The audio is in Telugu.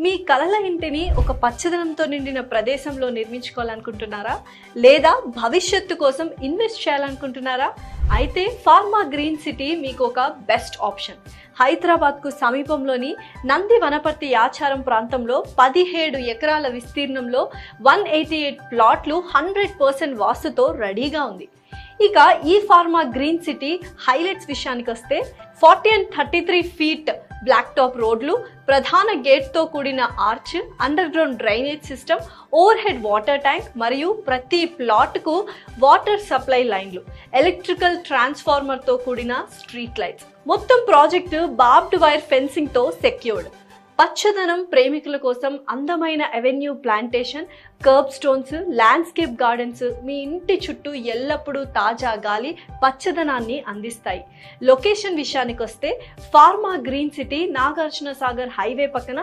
మీ కలల ఇంటిని ఒక పచ్చదనంతో నిండిన ప్రదేశంలో నిర్మించుకోవాలనుకుంటున్నారా? లేదా భవిష్యత్తు కోసం ఇన్వెస్ట్ చేయాలనుకుంటున్నారా? అయితే ఫార్మా గ్రీన్ సిటీ మీకు ఒక బెస్ట్ ఆప్షన్. హైదరాబాద్కు సమీపంలోని నంది వనపర్తి యాచారం ప్రాంతంలో 17 ఎకరాల విస్తీర్ణంలో 188 ప్లాట్లు 100% వాస్తుతో రెడీగా ఉంది. ఇక ఈ ఫార్మా గ్రీన్ సిటీ హైలైట్స్ విషయానికి వస్తే 40 and 33 ఫీట్ బ్లాక్ టాప్ రోడ్లు, ప్రధాన గేట్తో కూడిన arch, underground drainage system, overhead water tank మరియు ప్రతి ప్లాట్కు వాటర్ సప్లై లైన్లు, ఎలక్ట్రికల్ ట్రాన్స్ఫార్మర్తో కూడిన స్ట్రీట్ లైట్స్. మొత్తం ప్రాజెక్టు బార్బ్డ్ వైర్ ఫెన్సింగ్తో సెక్యూర్డ్. పచ్చదనం ప్రేమికుల కోసం అందమైన avenue plantation, kerb stones, landscape gardens మీ ఇంటి చుట్టూ ఎల్లప్పుడూ తాజా గాలి, పచ్చదనాన్ని అందిస్తాయి. లొకేషన్ విషయానికి వస్తే pharma green city Nagarjuna Sagar highway పక్కన